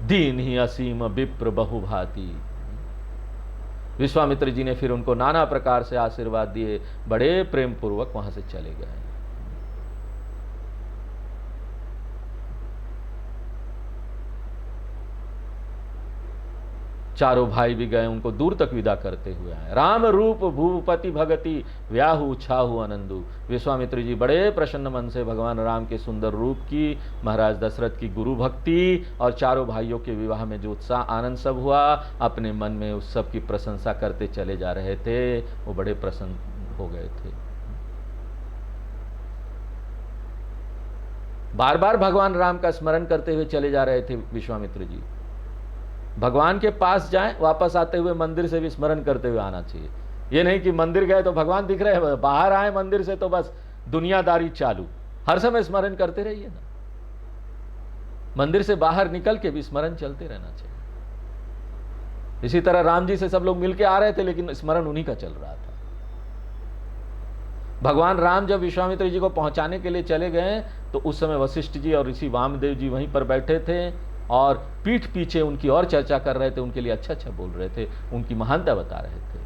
[SPEAKER 1] दीन ही असीम विप्र बहुभांति। विश्वामित्र जी ने फिर उनको नाना प्रकार से आशीर्वाद दिए, बड़े प्रेम पूर्वक वहां से चले गए। चारों भाई भी गए, उनको दूर तक विदा करते हुए आए। राम रूप भूपति भगति व्याहु छाहु आनंदु। विश्वामित्र जी बड़े प्रसन्न मन से भगवान राम के सुंदर रूप की, महाराज दशरथ की गुरु भक्ति और चारों भाइयों के विवाह में जो उत्साह आनंद सब हुआ, अपने मन में उस सब की प्रशंसा करते चले जा रहे थे। वो बड़े प्रसन्न हो गए थे। बार बार भगवान राम का स्मरण करते हुए चले जा रहे थे विश्वामित्र जी। भगवान के पास जाएं, वापस आते हुए मंदिर से भी स्मरण करते हुए आना चाहिए। ये नहीं कि मंदिर गए तो भगवान दिख रहे हैं, बाहर आए मंदिर से तो बस दुनियादारी चालू। हर समय स्मरण करते रहिए ना। मंदिर से बाहर निकल के भी स्मरण चलते रहना चाहिए। इसी तरह राम जी से सब लोग मिलके आ रहे थे, लेकिन स्मरण उन्हीं का चल रहा था। भगवान राम जब विश्वामित्र जी को पहुंचाने के लिए चले गए तो उस समय वशिष्ठ जी और ऋषि वामदेव जी वहीं पर बैठे थे और पीठ पीछे उनकी और चर्चा कर रहे थे, उनके लिए अच्छा अच्छा बोल रहे थे, उनकी महानता बता रहे थे।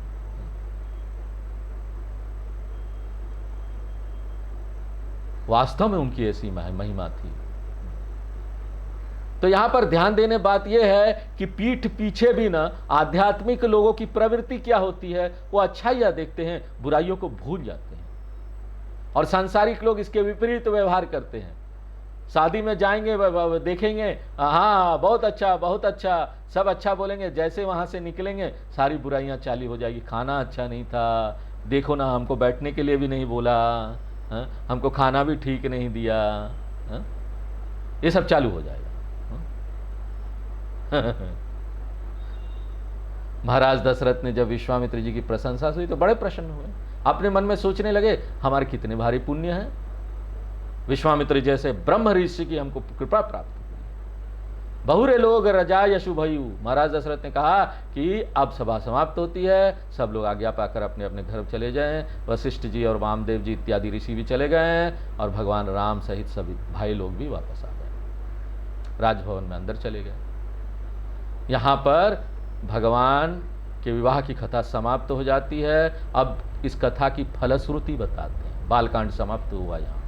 [SPEAKER 1] वास्तव में उनकी ऐसी महिमा थी। तो यहां पर ध्यान देने बात यह है कि पीठ पीछे भी ना आध्यात्मिक लोगों की प्रवृत्ति क्या होती है, वो अच्छाइयां देखते हैं, बुराइयों को भूल जाते हैं। और सांसारिक लोग इसके विपरीत व्यवहार करते हैं। शादी में जाएंगे, देखेंगे, हाँ बहुत अच्छा, सब अच्छा बोलेंगे, जैसे वहां से निकलेंगे सारी बुराइयां चालू हो जाएगी। खाना अच्छा नहीं था, देखो ना हमको बैठने के लिए भी नहीं बोला, हमको खाना भी ठीक नहीं दिया, ये सब चालू हो जाएगा। महाराज दशरथ ने जब विश्वामित्र जी की प्रशंसा हुई तो बड़े प्रसन्न हुए। अपने मन में सोचने लगे, हमारे कितने भारी पुण्य हैं, विश्वामित्र जैसे ब्रह्म ऋषि की हमको कृपा प्राप्त हुई। बहुरे लोग रजा यशु भयु। महाराज दशरथ ने कहा कि अब सभा समाप्त होती है, सब लोग आज्ञा पाकर अपने अपने घर चले जाएं। वशिष्ठ जी और वामदेव जी इत्यादि ऋषि भी चले गए और भगवान राम सहित सभी भाई लोग भी वापस आ गए, राजभवन में अंदर चले गए। यहाँ पर भगवान के विवाह की कथा समाप्त हो जाती है। अब इस कथा की फलश्रुति बताते हैं। बालकांड समाप्त हुआ। यहाँ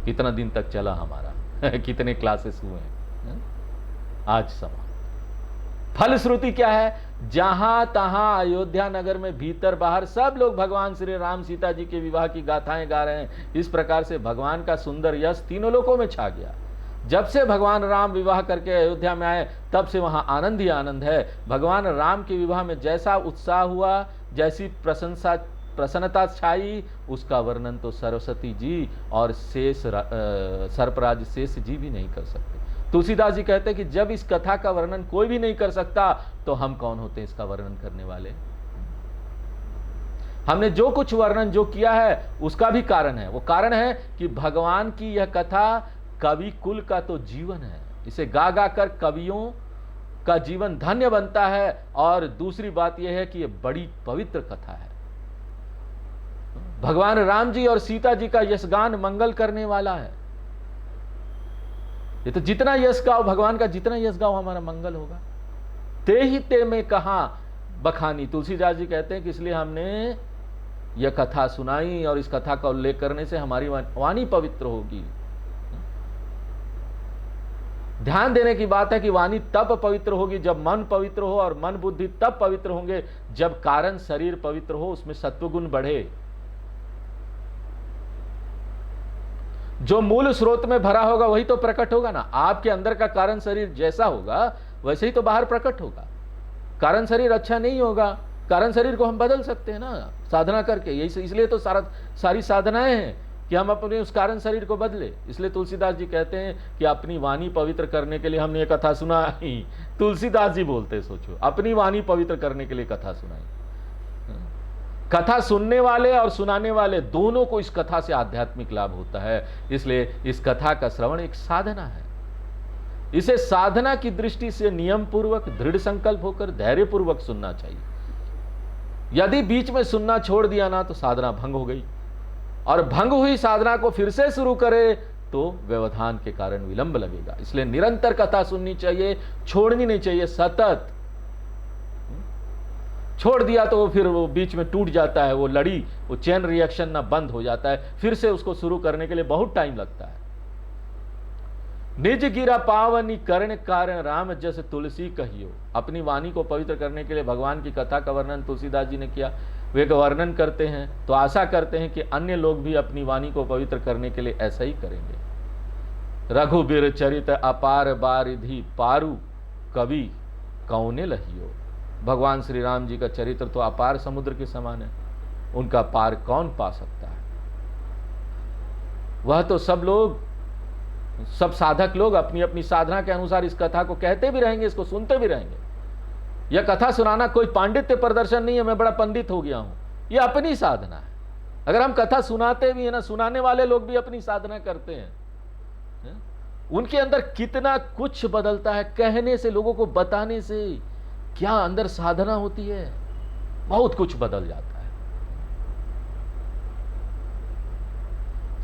[SPEAKER 1] कितना दिन तक चला हमारा कितने क्लासेस हुए हैं, आज समाप्त। फलश्रुति क्या है? जहां तहां अयोध्या नगर में भीतर बाहर सब लोग भगवान श्री राम सीता जी के विवाह की गाथाएं गा रहे हैं। इस प्रकार से भगवान का सुंदर यश तीनों लोकों में छा गया। जब से भगवान राम विवाह करके अयोध्या में आए तब से वहां आनंद ही आनंद है। भगवान राम के विवाह में जैसा उत्साह हुआ, जैसी प्रसन्नता छाई, उसका वर्णन तो सरस्वती जी और सर्पराज शेष जी भी नहीं कर सकते। तुलसीदास जी कहते हैं कि जब इस कथा का वर्णन कोई भी नहीं कर सकता तो हम कौन होते हैं इसका वर्णन करने वाले। हमने जो कुछ वर्णन जो किया है उसका भी कारण है। वो कारण है कि भगवान की यह कथा कवि कुल का तो जीवन है। इसे गा गा कर कवियों का जीवन धन्य बनता है। और दूसरी बात यह है कि यह बड़ी पवित्र कथा है। भगवान राम जी और सीता जी का यशगान मंगल करने वाला है। ये तो जितना यश गाओ भगवान का, जितना यश गाओ हमारा मंगल होगा। ते ही ते में कहा बखानी। तुलसीदास जी कहते हैं कि इसलिए हमने यह कथा सुनाई और इस कथा का उल्लेख करने से हमारी वाणी पवित्र होगी। ध्यान देने की बात है कि वाणी तब पवित्र होगी जब मन पवित्र हो, और मन बुद्धि तब पवित्र होंगे जब कारण शरीर पवित्र हो, उसमें सत्वगुण बढ़े। जो मूल स्रोत में भरा होगा वही तो प्रकट होगा ना। आपके अंदर का कारण शरीर जैसा होगा वैसे ही तो बाहर प्रकट होगा। कारण शरीर अच्छा नहीं होगा, कारण शरीर को हम बदल सकते हैं ना साधना करके। यही इसलिए तो सारी साधनाएं हैं कि हम अपने उस कारण शरीर को बदले। इसलिए तुलसीदास जी कहते हैं कि अपनी वाणी पवित्र करने के लिए हमने ये कथा सुनाई। तुलसीदास जी बोलते, सोचो, अपनी वाणी पवित्र करने के लिए कथा सुनाई। कथा सुनने वाले और सुनाने वाले दोनों को इस कथा से आध्यात्मिक लाभ होता है। इसलिए इस कथा का श्रवण एक साधना है। इसे साधना की दृष्टि से नियम पूर्वक, दृढ़ संकल्प होकर, धैर्य पूर्वक सुनना चाहिए। यदि बीच में सुनना छोड़ दिया ना तो साधना भंग हो गई, और भंग हुई साधना को फिर से शुरू करे तो व्यवधान के कारण विलंब लगेगा। इसलिए निरंतर कथा सुननी चाहिए, छोड़नी नहीं चाहिए। सतत छोड़ दिया तो वो फिर वो बीच में टूट जाता है, वो लड़ी, वो चेन रिएक्शन ना बंद हो जाता है, फिर से उसको शुरू करने के लिए बहुत टाइम लगता है। निज गिरा पावनी कर्ण कारण राम जस तुलसी कहियो। अपनी वाणी को पवित्र करने के लिए भगवान की कथा का वर्णन तुलसीदास जी ने किया। वे वर्णन करते हैं तो आशा करते हैं कि अन्य लोग भी अपनी वाणी को पवित्र करने के लिए ऐसा ही करेंगे। रघुबीर चरित अपार बारिधि पारु कवि कौने लहियो। भगवान श्री राम जी का चरित्र तो अपार समुद्र के समान है, उनका पार कौन पा सकता है। वह तो सब साधक लोग अपनी अपनी साधना के अनुसार इस कथा को कहते भी रहेंगे, इसको सुनते भी रहेंगे। यह कथा सुनाना कोई पांडित्य प्रदर्शन नहीं है, मैं बड़ा पंडित हो गया हूं, यह अपनी साधना है। अगर हम कथा सुनाते भी है ना, सुनाने वाले लोग भी अपनी साधना करते हैं। उनके अंदर कितना कुछ बदलता है, कहने से, लोगों को बताने से क्या अंदर साधना होती है, बहुत कुछ बदल जाता है।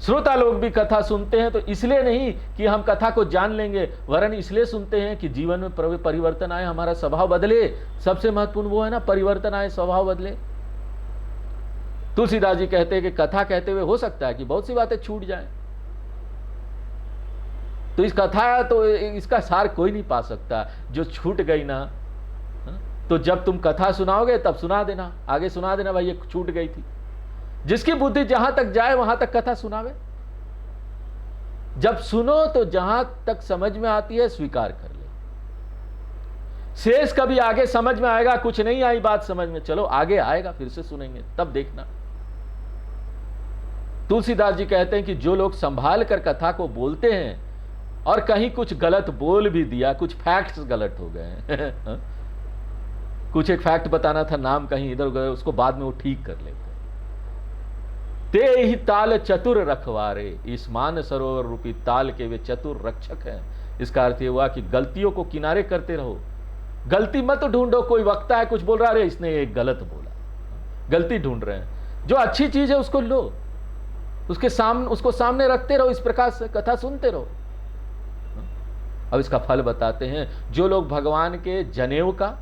[SPEAKER 1] श्रोता लोग भी कथा सुनते हैं तो इसलिए नहीं कि हम कथा को जान लेंगे, वरन इसलिए सुनते हैं कि जीवन में परिवर्तन आए, हमारा स्वभाव बदले। सबसे महत्वपूर्ण वो है ना, परिवर्तन आए, स्वभाव बदले। तुलसीदास जी कहते हैं कि कथा कहते हुए हो सकता है कि बहुत सी बातें छूट जाएं। तो इस कथा तो इसका सार कोई नहीं पा सकता। जो छूट गई ना, तो जब तुम कथा सुनाओगे तब सुना देना, आगे सुना देना, भाई ये छूट गई थी। जिसकी बुद्धि जहां तक जाए वहां तक कथा सुनावे। जब सुनो तो जहां तक समझ में आती है स्वीकार कर ले। शेष कभी आगे समझ में आएगा, कुछ नहीं आई बात समझ में, चलो आगे आएगा, फिर से सुनेंगे, तब देखना। तुलसीदास जी कहते हैं कि जो लोग संभाल कर कथा को बोलते हैं और कहीं कुछ गलत बोल भी दिया, कुछ फैक्ट्स गलत हो गए कुछ एक फैक्ट बताना था, नाम कहीं इधर उधर, उसको बाद में वो ठीक कर लेते। ते ही ताल चतुर रखवारे, इस मान सरोवर रूपी ताल के वे चतुर रक्षक हैं। इसका अर्थ ये हुआ कि गलतियों को किनारे करते रहो, गलती मत ढूंढो। कोई वक्ता है कुछ बोल रहा है, इसने एक गलत बोला, गलती ढूंढ रहे हैं। जो अच्छी चीज है उसको लो, उसको सामने रखते रहो, इस प्रकार से कथा सुनते रहो। अब इसका फल बताते हैं। जो लोग भगवान के जनेऊ का,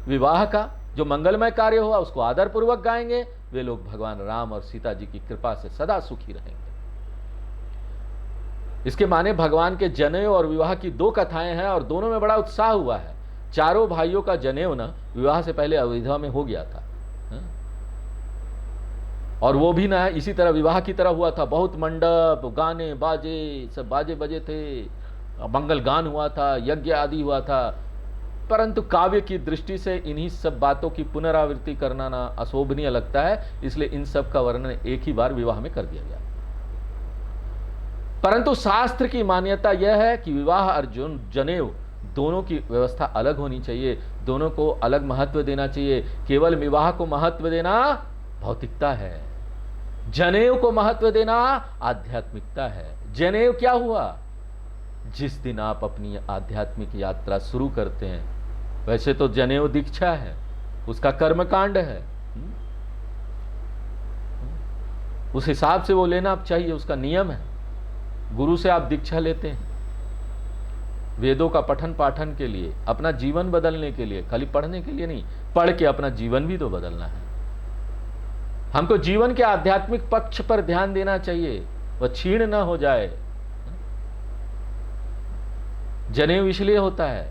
[SPEAKER 1] विवाह का जो मंगलमय कार्य हुआ उसको आदर पूर्वक गाएंगे, वे लोग भगवान राम और सीता जी की कृपा से सदा सुखी रहेंगे। इसके माने भगवान के जनेऊ और विवाह की दो कथाएं हैं और दोनों में बड़ा उत्साह हुआ है। चारों भाइयों का जनेऊ ना विवाह से पहले अयोध्या में हो गया था, और वो भी ना इसी तरह विवाह की तरह हुआ था। बहुत मंडप, गाने बाजे, सब बाजे बजे थे, मंगल गान हुआ था, यज्ञ आदि हुआ था। परंतु काव्य की दृष्टि से इन्हीं सब बातों की पुनरावृत्ति करना ना अशोभनीय लगता है, इसलिए इन सब का वर्णन एक ही बार विवाह में कर दिया गया। परंतु शास्त्र की मान्यता यह है कि विवाह और जनेऊ दोनों की व्यवस्था अलग होनी चाहिए, दोनों को अलग महत्व देना चाहिए। केवल विवाह को महत्व देना भौतिकता है, जनेऊ को महत्व देना आध्यात्मिकता है। जनेऊ क्या हुआ? जिस दिन आप अपनी आध्यात्मिक यात्रा शुरू करते हैं, वैसे तो जनेऊ दीक्षा है, उसका कर्मकांड है, उस हिसाब से वो लेना आप चाहिए, उसका नियम है। गुरु से आप दीक्षा लेते हैं वेदों का पठन पाठन के लिए, अपना जीवन बदलने के लिए, खाली पढ़ने के लिए नहीं, पढ़ के अपना जीवन भी तो बदलना है। हमको जीवन के आध्यात्मिक पक्ष पर ध्यान देना चाहिए, वह क्षीण न हो जाए। जनेऊ इसलिए होता है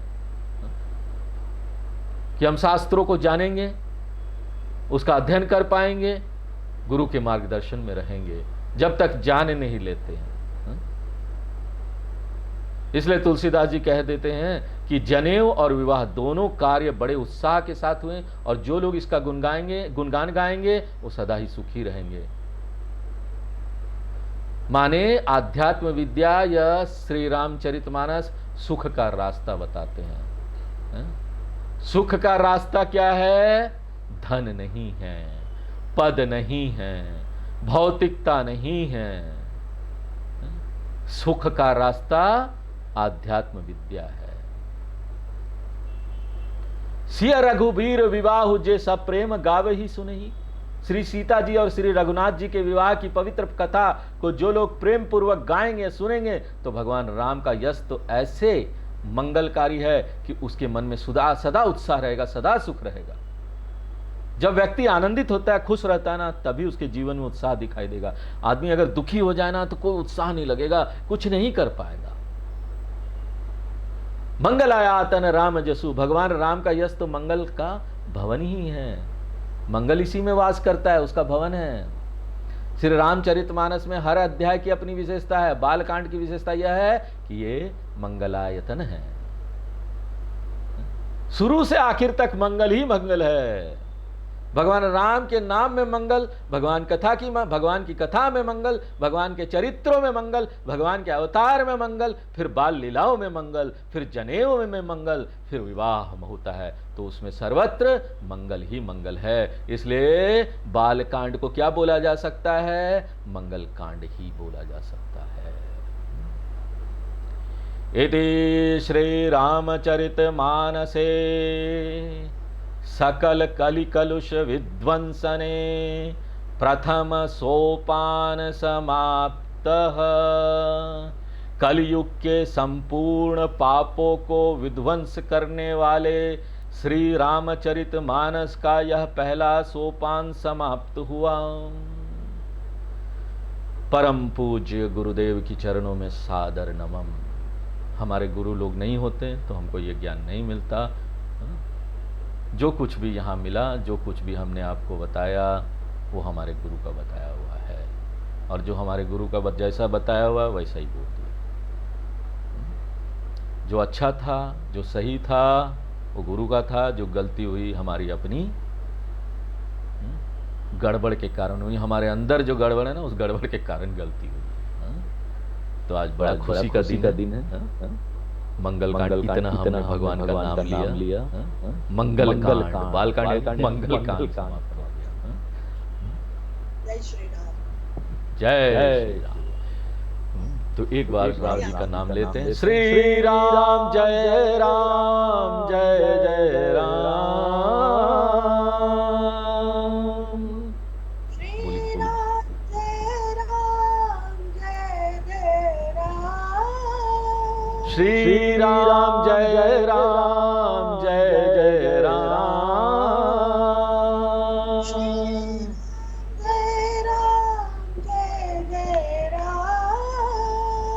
[SPEAKER 1] कि हम शास्त्रों को जानेंगे, उसका अध्ययन कर पाएंगे, गुरु के मार्गदर्शन में रहेंगे, जब तक जान नहीं लेते हैं। इसलिए तुलसीदास जी कह देते हैं कि जनेऊ और विवाह दोनों कार्य बड़े उत्साह के साथ हुए, और जो लोग इसका गुणगान गाएंगे वो सदा ही सुखी रहेंगे। माने आध्यात्म विद्या या श्री रामचरितमानस सुख का रास्ता बताते हैं। सुख का रास्ता क्या है? धन नहीं है, पद नहीं है, भौतिकता नहीं है। सुख का रास्ता आध्यात्म विद्या है। सिय रघुबीर विवाह जे सब प्रेम गावे ही सुनही। श्री सीता जी और श्री रघुनाथ जी के विवाह की पवित्र कथा को जो लोग प्रेम पूर्वक गाएंगे, सुनेंगे, तो भगवान राम का यश तो ऐसे मंगलकारी है कि उसके मन में सदा उत्साह रहेगा, सदा सुख रहेगा। जब व्यक्ति आनंदित होता है, खुश रहता है ना, तभी उसके जीवन में उत्साह दिखाई देगा। आदमी अगर दुखी हो जाए ना, तो कोई उत्साह नहीं लगेगा, कुछ नहीं कर पाएगा। मंगल आया तन राम जसु, भगवान राम का यश तो मंगल का भवन ही है। मंगल इसी में वास करता है, उसका भवन है। श्री रामचरितमानस में हर अध्याय की अपनी विशेषता है। बालकांड की विशेषता यह है कि ये मंगलायतन है। शुरू से आखिर तक मंगल ही मंगल है। भगवान राम के नाम में मंगल, भगवान की कथा में मंगल, भगवान के चरित्रों में मंगल, भगवान के अवतार में मंगल, फिर बाल लीलाओं में मंगल, फिर जनेऊ में मंगल, फिर विवाह में होता है, तो उसमें सर्वत्र मंगल ही मंगल है। इसलिए बाल कांड को क्या बोला जा सकता है? मंगल कांड ही बोला जा सकता है। इति श्री रामचरित मानसे सकल कलि कलुष विध्वंसने प्रथम सोपान समाप्तः। कलयुग के संपूर्ण पापों को विध्वंस करने वाले श्री रामचरित मानस का यह पहला सोपान समाप्त हुआ। परम पूज्य गुरुदेव की चरणों में सादर नमन। हमारे गुरु लोग नहीं होते तो हमको ये ज्ञान नहीं मिलता। जो कुछ भी यहाँ मिला, जो कुछ भी हमने आपको बताया, वो हमारे गुरु का बताया हुआ है, और जो हमारे गुरु का जैसा बताया हुआ वैसा ही बोल दिया। जो अच्छा था, जो सही था, वो गुरु का था। जो गलती हुई हमारी अपनी गड़बड़ के कारण हुई। हमारे अंदर जो गड़बड़ है ना, उस गड़बड़ के कारण गलती हुई। तो आज बड़ा खुशी का दिन है। मंगल कांड इतना हमने भगवान का नाम लिया। मंगल कांड, बाल कांड, मंगल कांड समाप्त हो गया।
[SPEAKER 2] जय श्री राम।
[SPEAKER 1] जय श्री राम। तो एक बार राम जी का नाम लेते हैं। श्री राम जय राम, जय जय राम।
[SPEAKER 2] श्री राम जय राम, जय जय राम।
[SPEAKER 1] श्री राम जय राम, जय जय राम।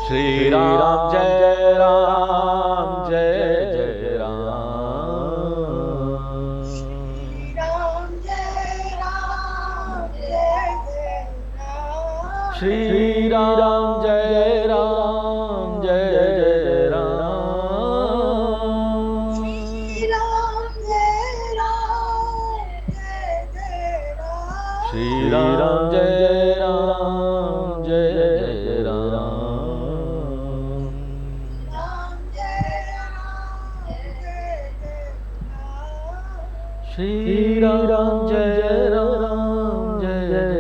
[SPEAKER 1] श्री राम जय राम, जय जय राम।
[SPEAKER 2] श्री राम जय राम, जय जय राम।
[SPEAKER 1] श्री राम जय राम, जय जय राम।
[SPEAKER 2] श्री राम जय राम, जय जय राम।
[SPEAKER 1] श्री राम जय राम, जय जय राम। श्री राम जय राम, जय जय राम।
[SPEAKER 2] श्री राम जय राम, जय जय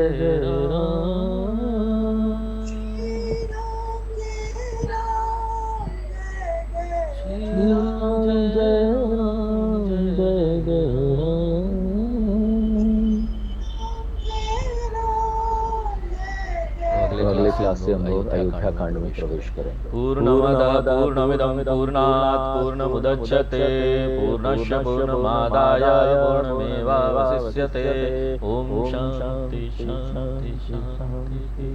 [SPEAKER 1] श्री राम जय राम, जय जय राम।
[SPEAKER 3] अगले क्लास से हम लोग अयोध्या कांड में प्रवेश करेंगे।
[SPEAKER 1] पूर्णमदः पूर्णमिदं पूर्णात् पूर्णमुदच्यते पूर्णस्य पूर्णमादाय पूर्णमेवावशिष्यते। ओम शांति शांति शांति।